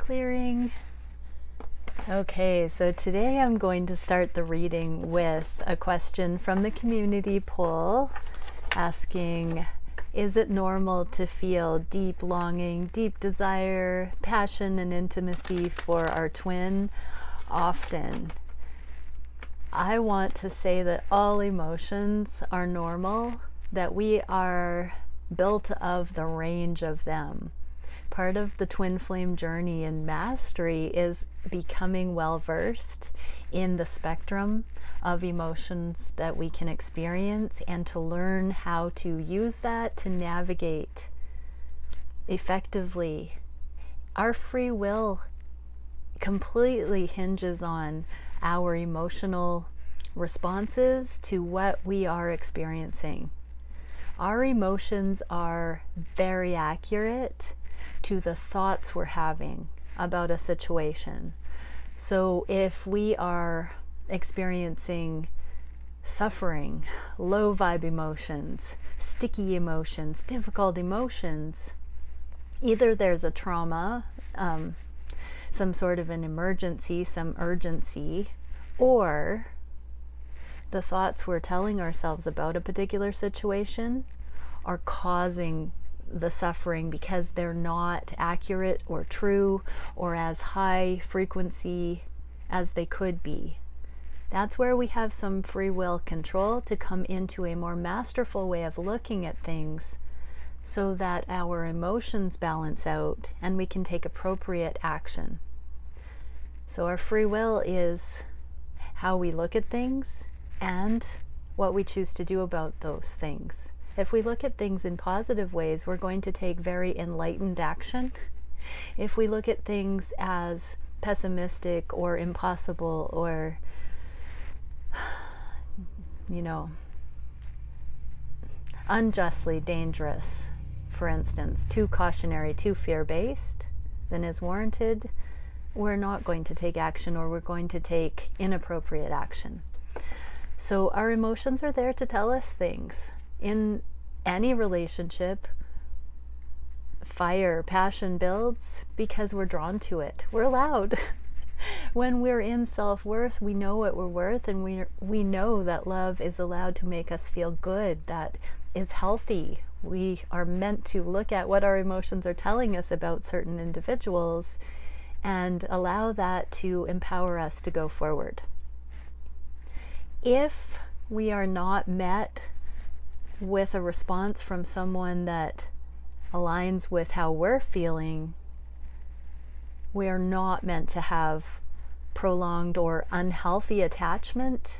clearing. Okay, so today I'm going to start the reading with a question from the community poll asking, is it normal to feel deep longing, deep desire, passion, and intimacy for our twin often? I want to say that all emotions are normal, that we are built of the range of them. Part of the twin flame journey and mastery is becoming well versed in the spectrum of emotions that we can experience, and to learn how to use that to navigate effectively. Our free will completely hinges on our emotional responses to what we are experiencing. Our emotions are very accurate to the thoughts we're having about a situation. So if we are experiencing suffering, low vibe emotions, sticky emotions, difficult emotions, either there's a trauma, some sort of an emergency, some urgency, or the thoughts we're telling ourselves about a particular situation are causing the suffering because they're not accurate or true or as high frequency as they could be. That's where we have some free will control to come into a more masterful way of looking at things, so that our emotions balance out and we can take appropriate action. So our free will is how we look at things and what we choose to do about those things. If we look at things in positive ways, we're going to take very enlightened action. If we look at things as pessimistic or impossible or, unjustly dangerous, for instance, too cautionary, too fear-based than is warranted, we're not going to take action, or we're going to take inappropriate action. So our emotions are there to tell us things. In any relationship, passion builds because we're drawn to it. We're allowed. When we're in self-worth, we know what we're worth, and we know that love is allowed to make us feel good, that is healthy. We are meant to look at what our emotions are telling us about certain individuals and allow that to empower us to go forward. If we are not met with a response from someone that aligns with how we're feeling, we are not meant to have prolonged or unhealthy attachment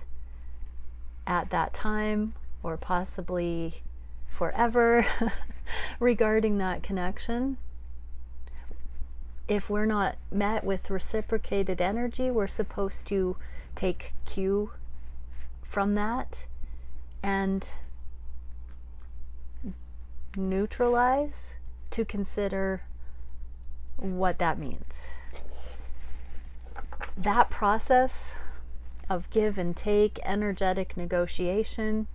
at that time, or possibly forever regarding that connection. If we're not met with reciprocated energy, we're supposed to take cue from that and neutralize to consider what that means. That process of give and take, energetic negotiation,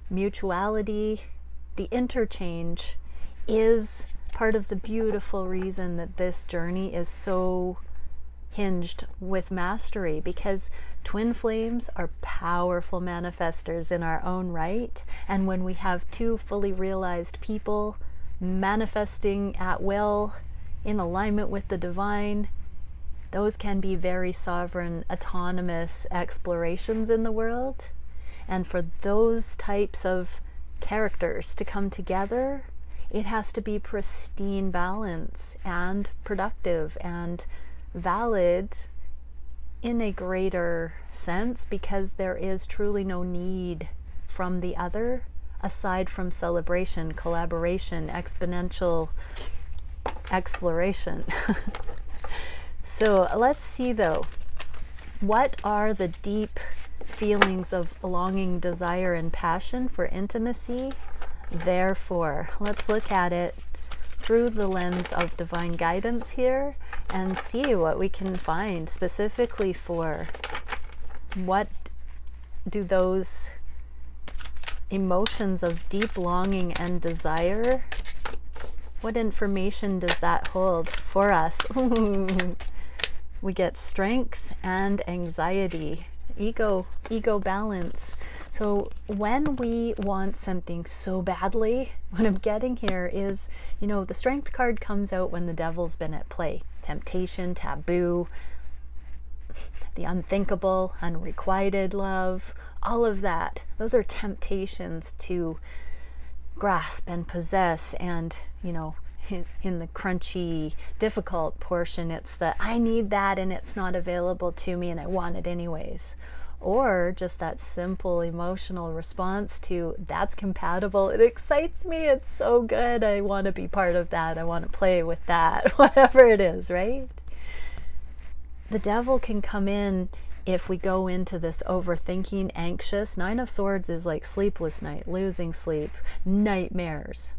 mutuality, the interchange is part of the beautiful reason that this journey is so hinged with mastery, because twin flames are powerful manifestors in our own right. And when we have two fully realized people manifesting at will in alignment with the divine, those can be very sovereign, autonomous explorations in the world. And for those types of characters to come together, it has to be pristine balance and productive and valid in a greater sense, because there is truly no need from the other aside from celebration, collaboration, exponential exploration. So let's see though, what are the deep feelings of longing, desire, and passion for intimacy? Therefore, let's look at it through the lens of divine guidance here and see what we can find specifically for what do those emotions of deep longing and desire What information does that hold for us? We get strength and anxiety, ego balance. So when we want something so badly, what I'm getting here is, the strength card comes out when the devil's been at play. Temptation, taboo, the unthinkable, unrequited love, all of that. Those are temptations to grasp and possess, and in the crunchy, difficult portion, it's the I need that and it's not available to me and I want it anyways. Or just that simple emotional response to that's compatible, it excites me, it's so good, I want to be part of that, I want to play with that, whatever it is, right? The devil can come in if we go into this overthinking, anxious. 9 of Swords is like sleepless night, losing sleep, nightmares.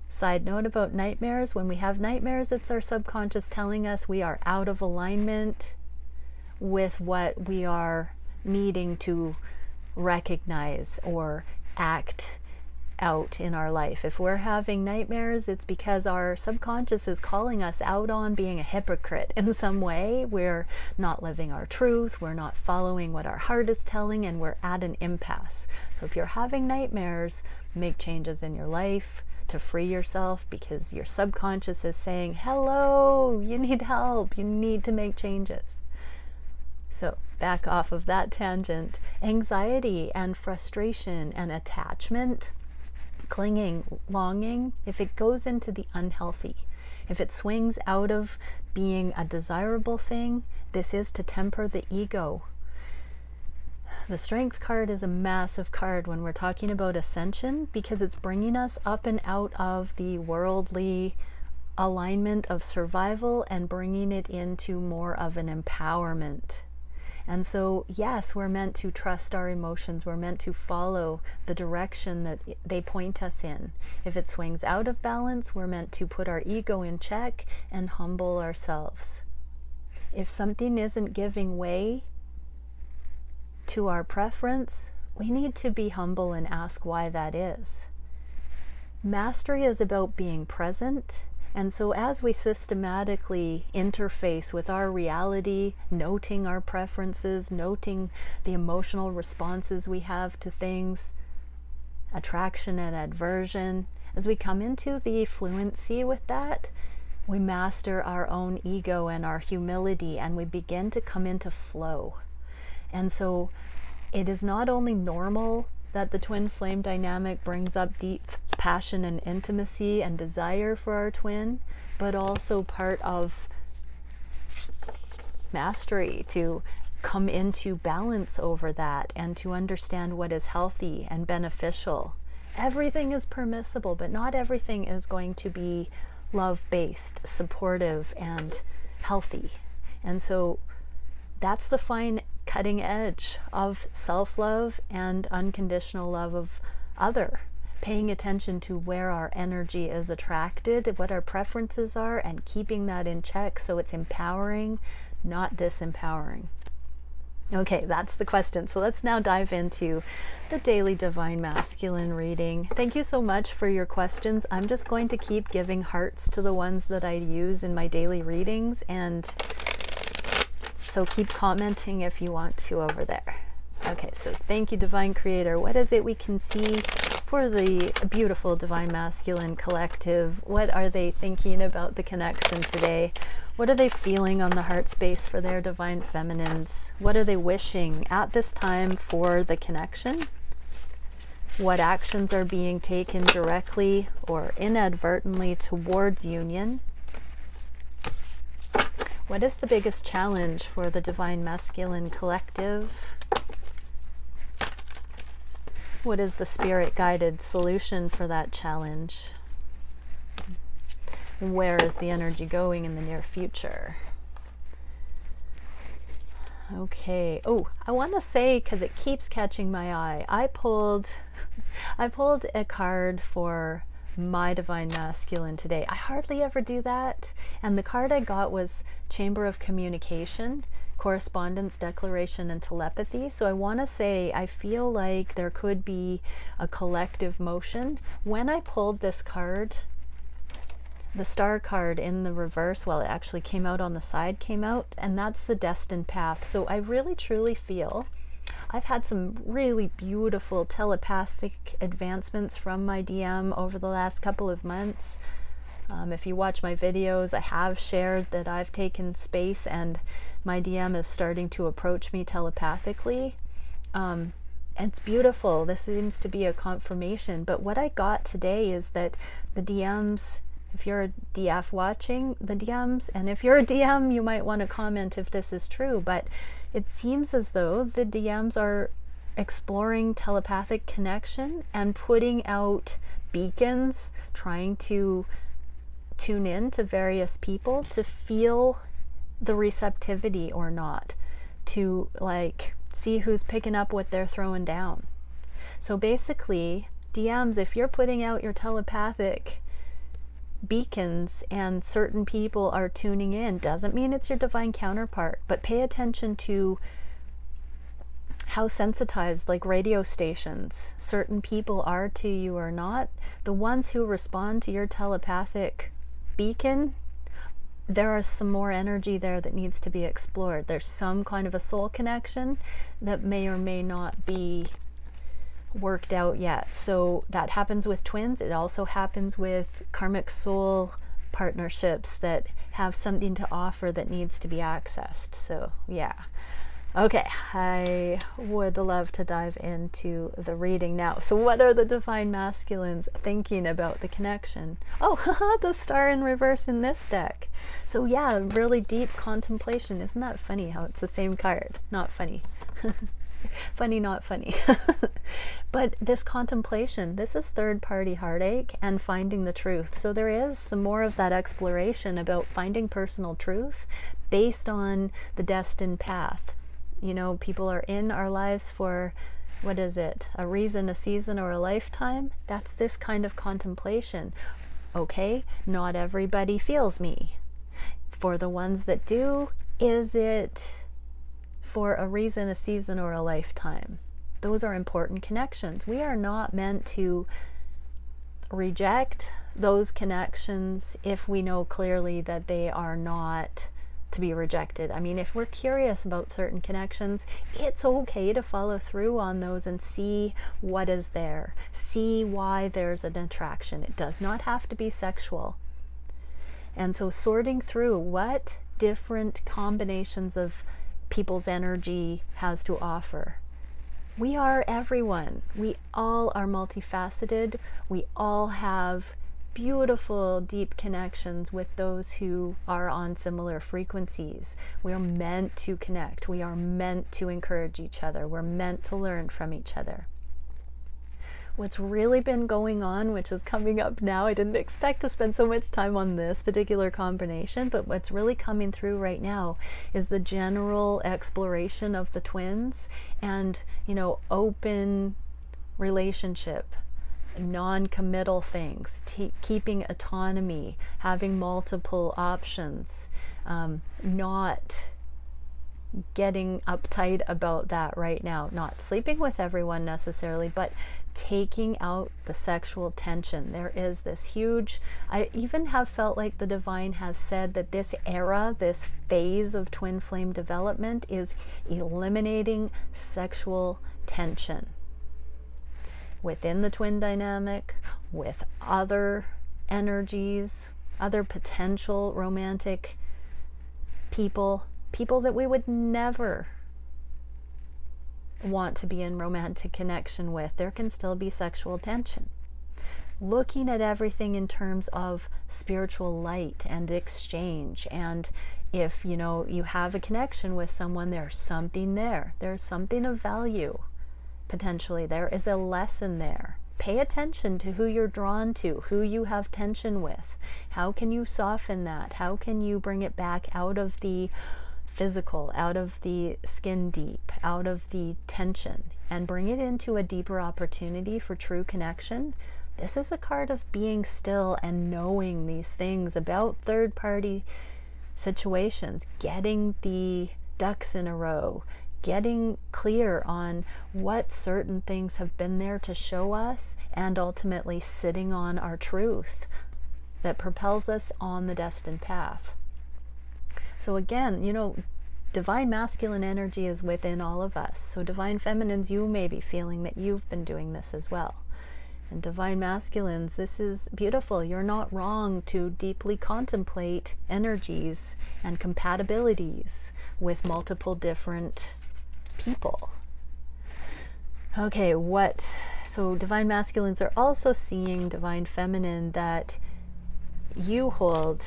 Side note about nightmares, when we have nightmares, it's our subconscious telling us we are out of alignment with what we are needing to recognize or act out in our life. If we're having nightmares, it's because our subconscious is calling us out on being a hypocrite in some way. We're not living our truth, we're not following what our heart is telling, and we're at an impasse. So if you're having nightmares, make changes in your life to free yourself, because your subconscious is saying, hello, you need help, you need to make changes. So back off of that tangent. Anxiety and frustration and attachment, clinging, longing, if it goes into the unhealthy, if it swings out of being a desirable thing, this is to temper the ego. The Strength card is a massive card when we're talking about ascension, because it's bringing us up and out of the worldly alignment of survival and bringing it into more of an empowerment. And so, yes, we're meant to trust our emotions. We're meant to follow the direction that they point us in. If it swings out of balance, we're meant to put our ego in check and humble ourselves. If something isn't giving way to our preference, we need to be humble and ask why that is. Mastery is about being present. And so as we systematically interface with our reality, noting our preferences, noting the emotional responses we have to things, attraction and aversion, as we come into the fluency with that, we master our own ego and our humility, and we begin to come into flow. And so it is not only normal that the twin flame dynamic brings up deep passion and intimacy and desire for our twin, but also part of mastery to come into balance over that and to understand what is healthy and beneficial. Everything is permissible, but not everything is going to be love-based, supportive, and healthy. And so that's the fine cutting edge of self-love and unconditional love of other. Paying attention to where our energy is attracted, what our preferences are, and keeping that in check so it's empowering, not disempowering. Okay, that's the question. So let's now dive into the daily Divine Masculine reading. Thank you so much for your questions. I'm just going to keep giving hearts to the ones that I use in my daily readings, and so keep commenting if you want to over there. Okay, so thank you, Divine Creator. What is it we can see for the beautiful Divine Masculine collective? What are they thinking about the connection today? What are they feeling on the heart space for their Divine Feminines? What are they wishing at this time for the connection? What actions are being taken directly or inadvertently towards union? What is the biggest challenge for the Divine Masculine collective? What is the spirit-guided solution for that challenge? Where is the energy going in the near future? Okay. Oh, I want to say, because it keeps catching my eye, I pulled a card for my Divine Masculine today. I hardly ever do that. And the card I got was Chamber of Communication, Correspondence, Declaration, and Telepathy. So I want to say I feel like there could be a collective motion. When I pulled this card, the star card in the reverse, well, it actually came out on the side, came out, and that's the destined path. So I really truly feel I've had some really beautiful telepathic advancements from my DM over the last couple of months. If you watch my videos, I have shared that I've taken space and my DM is starting to approach me telepathically. And it's beautiful. This seems to be a confirmation. But what I got today is that the DMs, if you're a DF watching, the DMs, and if you're a DM, you might want to comment if this is true, but it seems as though the DMs are exploring telepathic connection and putting out beacons, trying to tune in to various people to feel the receptivity or not, to like see who's picking up what they're throwing down. So basically, DMs, if you're putting out your telepathic beacons and certain people are tuning in, doesn't mean it's your divine counterpart, but pay attention to how sensitized, like radio stations, certain people are to you or not. The ones who respond to your telepathic beacon, there is some more energy there that needs to be explored. There's some kind of a soul connection that may or may not be worked out yet. So that happens with twins. It also happens with karmic soul partnerships that have something to offer that needs to be accessed. So yeah. Okay, I would love to dive into the reading now. So what are the divine masculines thinking about the connection? Oh, the star in reverse in this deck. So yeah, really deep contemplation. Isn't that funny how it's the same card? Not funny. Funny, not funny. But this contemplation, this is third-party heartache and finding the truth. So there is some more of that exploration about finding personal truth based on the destined path. You know, people are in our lives for, what is it, a reason, a season, or a lifetime? That's this kind of contemplation. Okay, not everybody feels me. For the ones that do, is it for a reason, a season, or a lifetime? Those are important connections. We are not meant to reject those connections if we know clearly that they are not to be rejected. I mean, if we're curious about certain connections, it's okay to follow through on those and see what is there. See why there's an attraction. It does not have to be sexual. And so sorting through what different combinations of people's energy has to offer. We are everyone. We all are multifaceted. We all have beautiful, deep connections with those who are on similar frequencies. We are meant to connect. We are meant to encourage each other. We're meant to learn from each other. What's really been going on, which is coming up now, I didn't expect to spend so much time on this particular combination, but what's really coming through right now is the general exploration of the twins and, you know, open relationship, non-committal things, keeping autonomy, having multiple options, not getting uptight about that right now, not sleeping with everyone necessarily, but taking out the sexual tension. There is this huge, I even have felt like the divine has said that this era, this phase of twin flame development is eliminating sexual tension within the twin dynamic, with other energies, other potential romantic people that we would never want to be in romantic connection with. There can still be sexual tension. Looking at everything in terms of spiritual light and exchange, and if you know you have a connection with someone, there's something there. There's something of value. Potentially there is a lesson there. Pay attention to who you're drawn to, who you have tension with. How can you soften that? How can you bring it back out of the physical, out of the skin deep, out of the tension, and bring it into a deeper opportunity for true connection? This is a card of being still and knowing these things about third-party situations, getting the ducks in a row, getting clear on what certain things have been there to show us, and ultimately sitting on our truth. that propels us on the destined path. So again, you know, divine masculine energy is within all of us. So divine feminines, you may be feeling that you've been doing this as well. And divine masculines, this is beautiful. You're not wrong to deeply contemplate energies and compatibilities with multiple different people. Okay, so divine masculines are also seeing divine feminine that you hold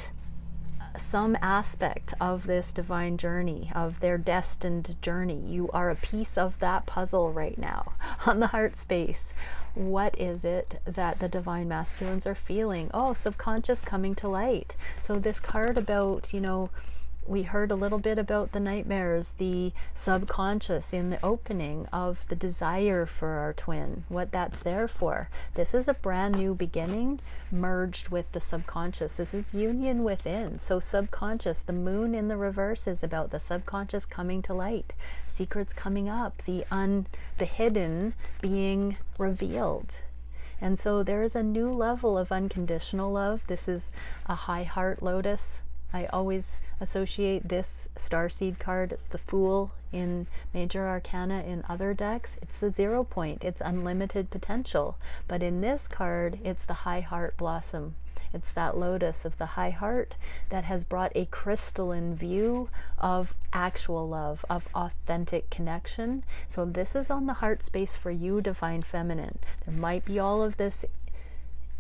some aspect of this divine journey, of their destined journey. You are a piece of that puzzle right now on the heart space. What is it that the divine masculines are feeling? Oh, subconscious coming to light. So this card about, you know, we heard a little bit about the nightmares, the subconscious in the opening of the desire for our twin, what that's there for. This is a brand new beginning merged with the subconscious. This is union within. So subconscious, the moon in the reverse is about the subconscious coming to light, secrets coming up, the hidden being revealed. And so there is a new level of unconditional love. This is a high heart lotus. I always associate this starseed card, it's the Fool in Major Arcana in other decks. It's the 0 point, it's unlimited potential. But in this card, it's the high heart blossom. It's that lotus of the high heart that has brought a crystalline view of actual love, of authentic connection. So this is on the heart space for you, divine feminine. There might be all of this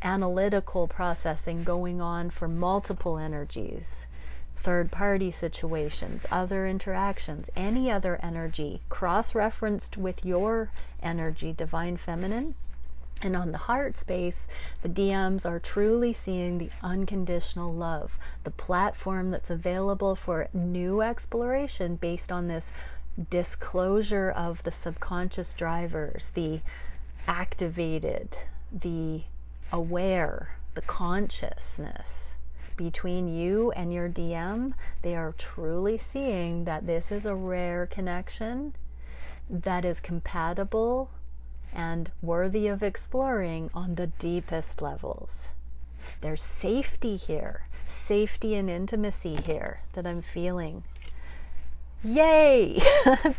analytical processing going on for multiple energies, third-party situations, other interactions, any other energy cross-referenced with your energy, divine feminine. And on the heart space, the DMs are truly seeing the unconditional love, the platform that's available for new exploration based on this disclosure of the subconscious drivers, the activated, the aware, the consciousness between you and your DM. They are truly seeing that this is a rare connection that is compatible and worthy of exploring on the deepest levels. There's safety here, safety and intimacy here that I'm feeling. Yay!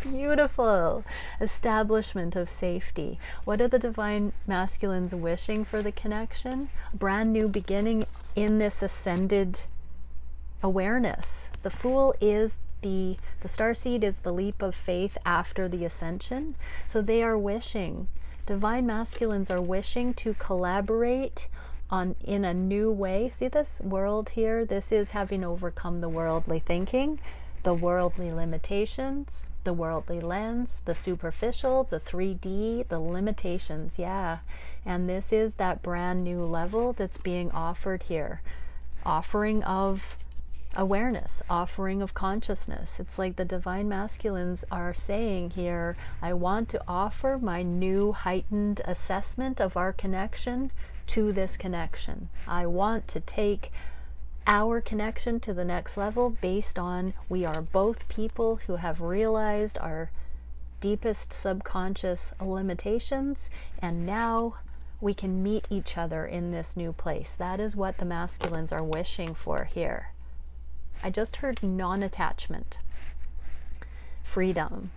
Beautiful establishment of safety. What are the divine masculines wishing for the connection? Brand new beginning in this ascended awareness. The Fool is the starseed is the leap of faith after the ascension. So they are wishing, divine masculines are wishing to collaborate in a new way. See this world here? This is having overcome the worldly thinking, the worldly limitations, the worldly lens, the superficial, the 3D, the limitations, yeah. And this is that brand new level that's being offered here. Offering of awareness, offering of consciousness. It's like the divine masculines are saying here, I want to offer my new heightened assessment of our connection to this connection. I want to take our connection to the next level based on we are both people who have realized our deepest subconscious limitations, and now we can meet each other in this new place. That is what the masculines are wishing for here. I just heard non-attachment, freedom.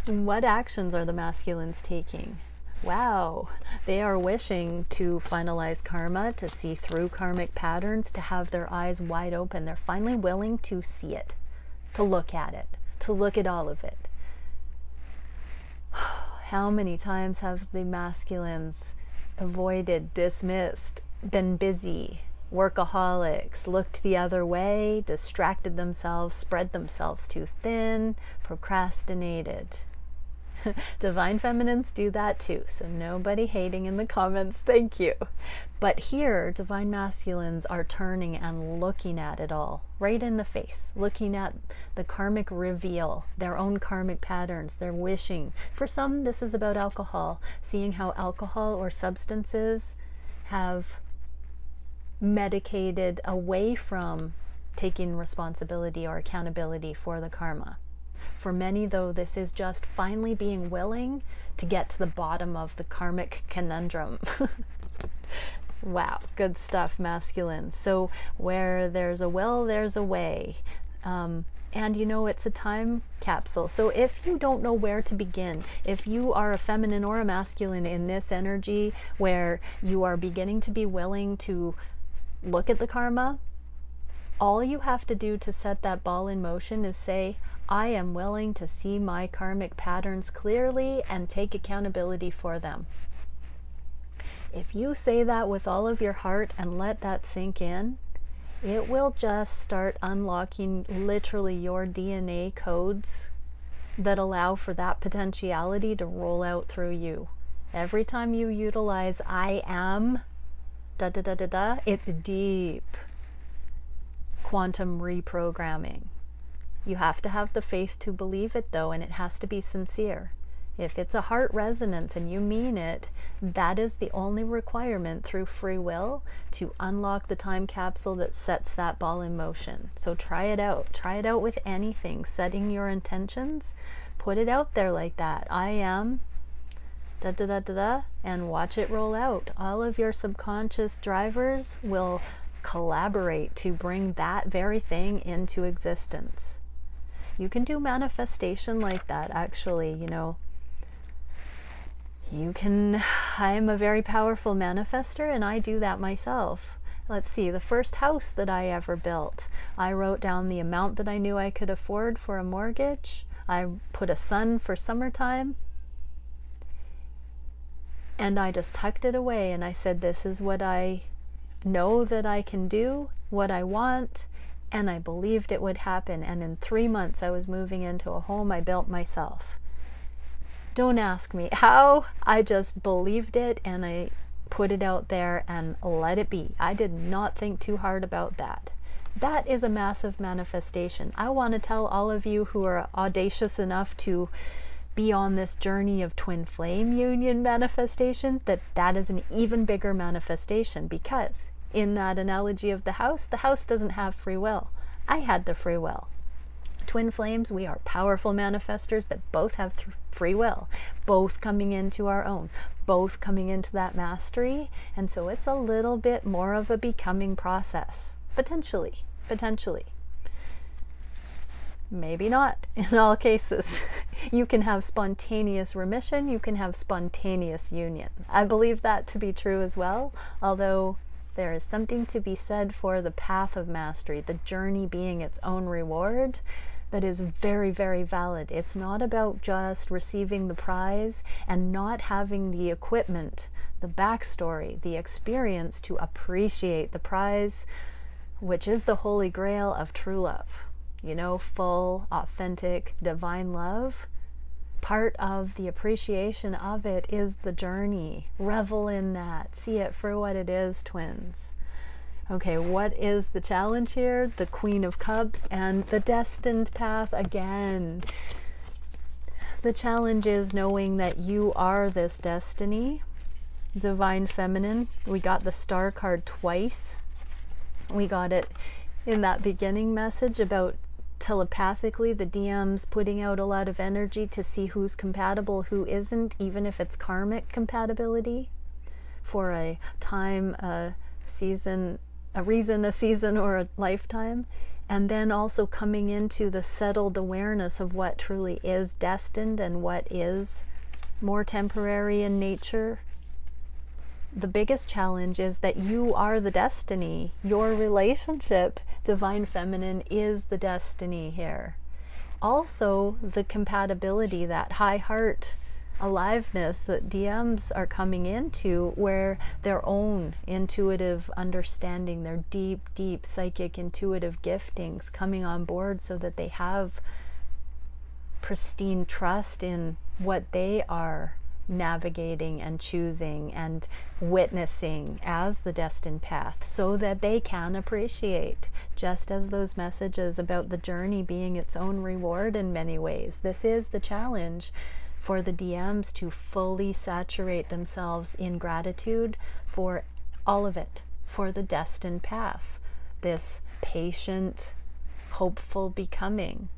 What actions are the masculines taking? Wow, they are wishing to finalize karma, to see through karmic patterns, to have their eyes wide open. They're finally willing to see it, to look at it, to look at all of it. How many times have the masculines avoided, dismissed, been busy, workaholics, looked the other way, distracted themselves, spread themselves too thin, procrastinated? Divine feminines do that too, so nobody hating in the comments, thank you. But here, divine masculines are turning and looking at it all, right in the face, looking at the karmic reveal, their own karmic patterns, they're wishing. For some, this is about alcohol, seeing how alcohol or substances have medicated away from taking responsibility or accountability for the karma. For many, though, this is just finally being willing to get to the bottom of the karmic conundrum. Wow, good stuff, masculine. So where there's a will, there's a way. And you know, it's a time capsule. So if you don't know where to begin, if you are a feminine or a masculine in this energy where you are beginning to be willing to look at the karma, all you have to do to set that ball in motion is say, I am willing to see my karmic patterns clearly and take accountability for them. If you say that with all of your heart and let that sink in, it will just start unlocking literally your DNA codes that allow for that potentiality to roll out through you. Every time you utilize I am, it's deep quantum reprogramming. You have to have the faith to believe it though, and it has to be sincere. If it's a heart resonance and you mean it, that is the only requirement through free will to unlock the time capsule that sets that ball in motion. So try it out. Try it out with anything. Setting your intentions, put it out there like that. I am and watch it roll out. All of your subconscious drivers will collaborate to bring that very thing into existence. You can do manifestation like that, actually, you know. I'm a very powerful manifester, and I do that myself. Let's see, the first house that I ever built, I wrote down the amount that I knew I could afford for a mortgage. I put a sun for summertime, and I just tucked it away, and I said, this is what I know that I can do, what I want, and I believed it would happen. And in 3 months I was moving into a home I built myself. Don't ask me how. I just believed it and I put it out there and let it be. I did not think too hard about that. That is a massive manifestation. I want to tell all of you who are audacious enough to be on this journey of twin flame union manifestation that that is an even bigger manifestation, because in that analogy of the house doesn't have free will. I had the free will. Twin flames, we are powerful manifestors that both have free will, both coming into our own, both coming into that mastery. And so it's a little bit more of a becoming process, potentially. Maybe not in all cases. You can have spontaneous remission, you can have spontaneous union. I believe that to be true as well, although there is something to be said for the path of mastery, the journey being its own reward. That is very, very valid. It's not about just receiving the prize and not having the equipment, the backstory, the experience to appreciate the prize, which is the holy grail of true love. You know, full, authentic, divine love. Part of the appreciation of it is the journey. Revel in that. See it for what it is, twins. Okay, what is the challenge here? The Queen of Cups and the destined path again. The challenge is knowing that you are this destiny. Divine Feminine. We got the Star card twice. We got it in that beginning message about telepathically the DMs putting out a lot of energy to see who's compatible, who isn't, even if it's karmic compatibility for a time, a season, a reason, a season, or a lifetime. And then also coming into the settled awareness of what truly is destined and what is more temporary in nature. The biggest challenge is that you are the destiny. Your relationship, Divine Feminine, is the destiny here. Also, the compatibility, that high heart aliveness that DMs are coming into, where their own intuitive understanding, their deep, deep psychic intuitive giftings coming on board so that they have pristine trust in what they are navigating and choosing and witnessing as the destined path, so that they can appreciate, just as those messages about the journey being its own reward in many ways. This is the challenge for the DMs, to fully saturate themselves in gratitude for all of it, for the destined path, this patient, hopeful becoming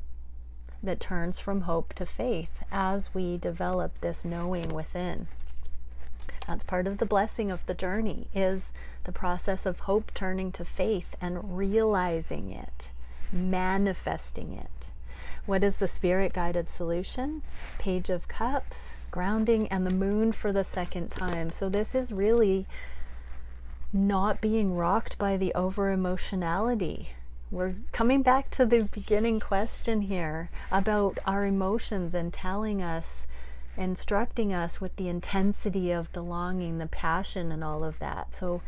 that turns from hope to faith as we develop this knowing within. That's part of the blessing of the journey, is the process of hope turning to faith and realizing it, manifesting it. What is the spirit guided solution? Page of Cups, grounding, and the moon for the second time. So this is really not being rocked by the over emotionality. We're coming back to the beginning question here about our emotions and telling us, instructing us with the intensity of the longing, the passion, and all of that. So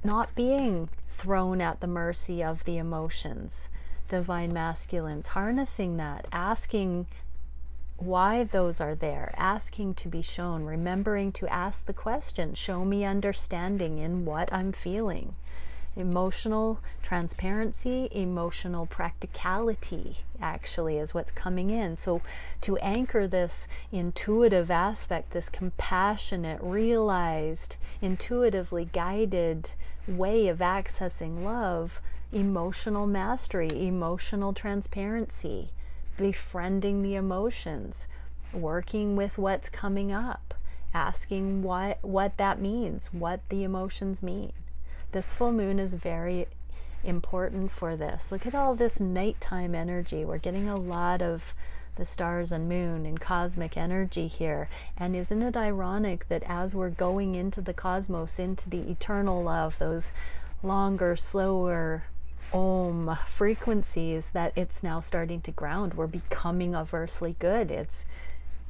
not being thrown at the mercy of the emotions. Divine masculines, harnessing that, asking why those are there, asking to be shown, remembering to ask the question, show me understanding in what I'm feeling. Emotional transparency, emotional practicality actually is what's coming in. So to anchor this intuitive aspect, this compassionate, realized, intuitively guided way of accessing love, emotional mastery, emotional transparency, befriending the emotions, working with what's coming up, asking what that means, what the emotions mean. This full moon is very important for this. Look at all this nighttime energy. We're getting a lot of the stars and moon and cosmic energy here. And isn't it ironic that as we're going into the cosmos, into the eternal love, those longer, slower Om frequencies, that it's now starting to ground. We're becoming of earthly good. It's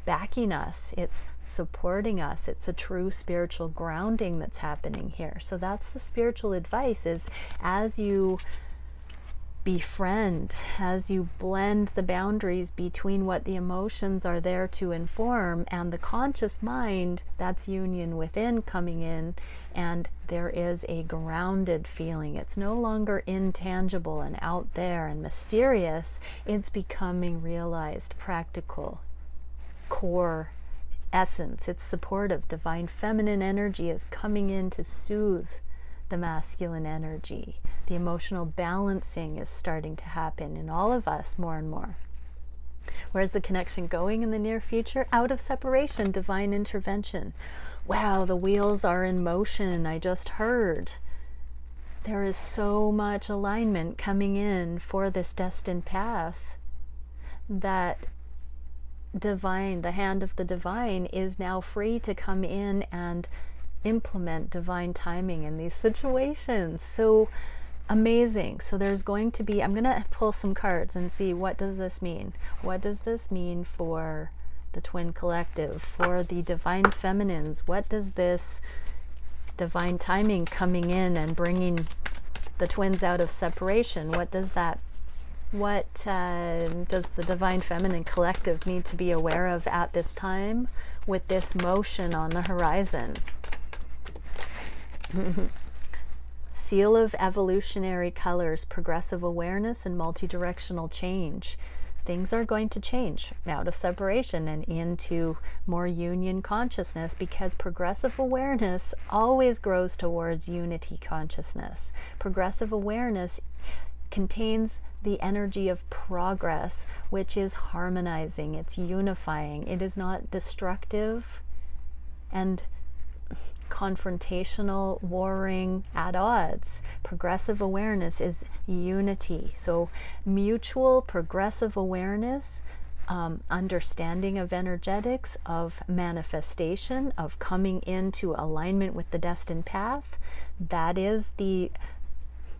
backing us. It's supporting us. It's a true spiritual grounding that's happening here. So that's the spiritual advice, is as you befriend, as you blend the boundaries between what the emotions are there to inform and the conscious mind, that's union within coming in, and there is a grounded feeling. It's no longer intangible and out there and mysterious. It's becoming realized, practical, core essence. It's supportive. Divine feminine energy is coming in to soothe the masculine energy. The emotional balancing is starting to happen in all of us more and more. Where's the connection going in the near future? Out of separation, divine intervention. Wow, the wheels are in motion. I just heard. There is so much alignment coming in for this destined path that divine, the hand of the divine, is now free to come in and implement divine timing in these situations. So amazing. So there's going to be, I'm going to pull some cards and see, what does this mean? What does this mean for the twin collective, for the divine feminines? What does this divine timing coming in and bringing the twins out of separation, what does that, what does the divine feminine collective need to be aware of at this time with this motion on the horizon? Seal of evolutionary colors, progressive awareness, and multidirectional change. Things are going to change out of separation and into more union consciousness, because progressive awareness always grows towards unity consciousness. Progressive awareness contains the energy of progress, which is harmonizing, it's unifying, it is not destructive and confrontational, warring, at odds. Progressive awareness is unity. So mutual progressive awareness, understanding of energetics, of manifestation, of coming into alignment with the destined path, that is the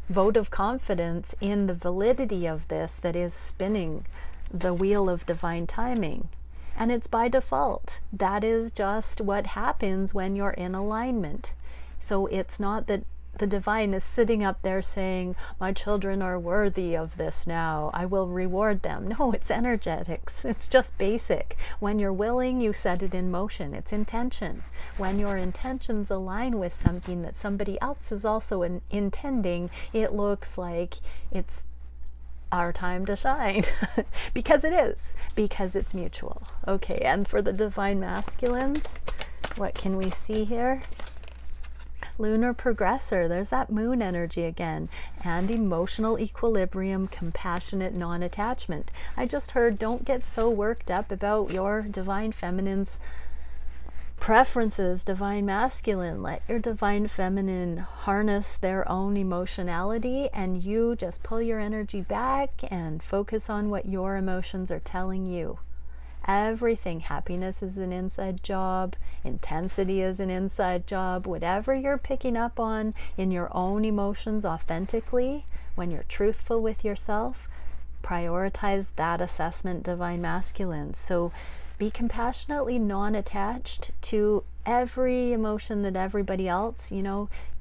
vote of confidence in the validity of this that is spinning the wheel of divine timing. And it's by default. That is just what happens when you're in alignment. So it's not that the divine is sitting up there saying, my children are worthy of this now, I will reward them. No, it's energetics. It's just basic. When you're willing, you set it in motion. It's intention. When your intentions align with something that somebody else is also intending, it looks like it's our time to shine. Because it is, because it's mutual. Okay, and for the divine masculines, what can we see here? Lunar progressor, there's that moon energy again, and emotional equilibrium, compassionate non-attachment. I just heard, don't get so worked up about your divine feminine's preferences, divine masculine, let your divine feminine harness their own emotionality, and you just pull your energy back and focus on what your emotions are telling you. Everything. Happiness is an inside job. Intensity is an inside job. Whatever you're picking up on in your own emotions authentically, when you're truthful with yourself, prioritize that assessment, divine masculine. So be compassionately non-attached to every emotion that everybody else,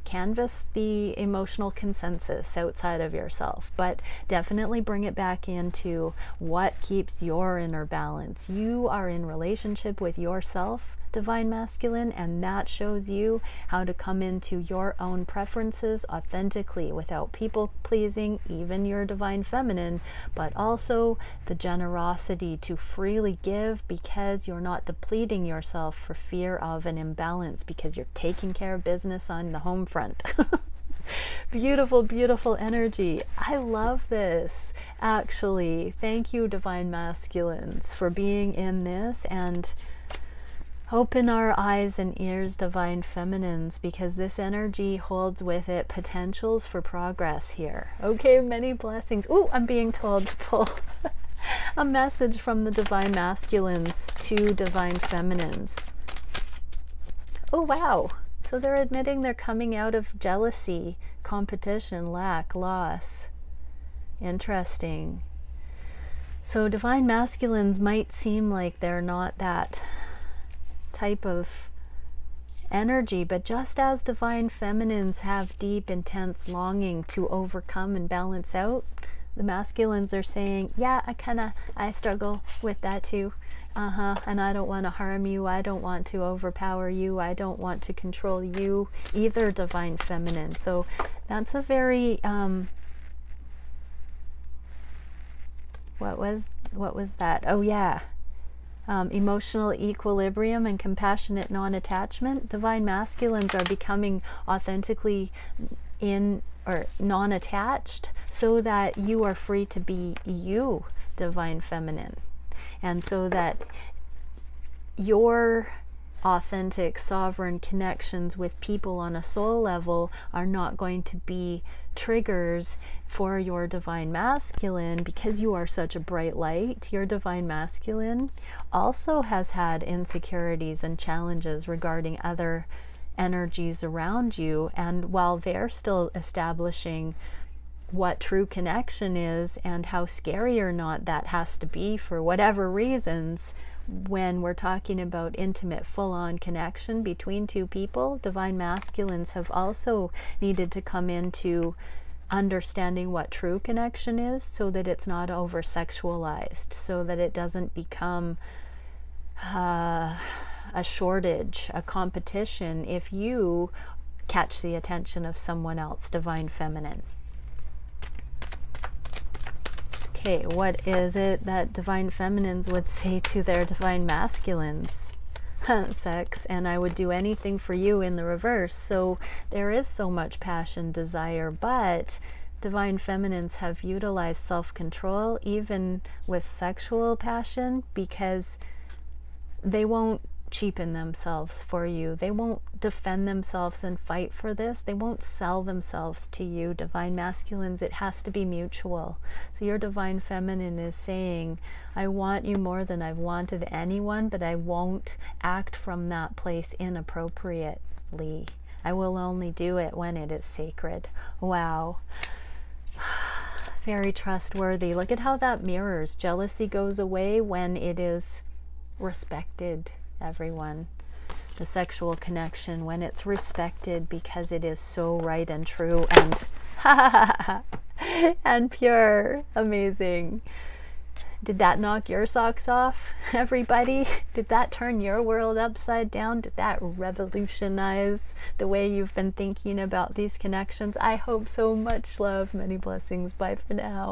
canvas the emotional consensus outside of yourself, but definitely bring it back into what keeps your inner balance. You are in relationship with yourself, divine masculine, and that shows you how to come into your own preferences authentically without people pleasing, even your divine feminine, but also the generosity to freely give because you're not depleting yourself for fear of an imbalance, because you're taking care of business on the home front. Beautiful, beautiful energy. I love this. Actually, thank you, divine masculines, for being in this, and open our eyes and ears, divine feminines, because this energy holds with it potentials for progress here. Okay, many blessings. Ooh, I'm being told to pull a message from the divine masculines to divine feminines. Oh, wow. So they're admitting they're coming out of jealousy, competition, lack, loss. Interesting. So divine masculines might seem like they're not that type of energy, but just as divine feminines have deep, intense longing to overcome and balance out, the masculines are saying, yeah, I struggle with that too. And I don't want to harm you. I don't want to overpower you. I don't want to control you either, divine feminine. So that's a very, what was that? Oh yeah. Emotional equilibrium and compassionate non-attachment. Divine masculines are becoming authentically in or non-attached so that you are free to be you, divine feminine, and so that your authentic sovereign connections with people on a soul level are not going to be triggers for your divine masculine, because you are such a bright light. Your divine masculine also has had insecurities and challenges regarding other energies around you, and while they're still establishing what true connection is and how scary or not that has to be for whatever reasons, when we're talking about intimate, full-on connection between two people, divine masculines have also needed to come into understanding what true connection is, so that it's not over-sexualized, so that it doesn't become a shortage, a competition if you catch the attention of someone else, divine feminine. Okay, what is it that divine feminines would say to their divine masculines? Sex, and I would do anything for you in the reverse. So there is so much passion, desire, but divine feminines have utilized self-control even with sexual passion, because they won't cheapen themselves for you. They won't defend themselves and fight for this. They won't sell themselves to you, divine masculines. It has to be mutual. So your divine feminine is saying, I want you more than I've wanted anyone, but I won't act from that place inappropriately. I will only do it when it is sacred. Wow. Very trustworthy. Look at how that mirrors. Jealousy goes away when it is respected, everyone. The sexual connection, when it's respected because it is so right and true and and pure. Amazing. Did that knock your socks off, everybody? Did that turn your world upside down? Did that revolutionize the way you've been thinking about these connections? I hope so. Much love, many blessings. Bye for now.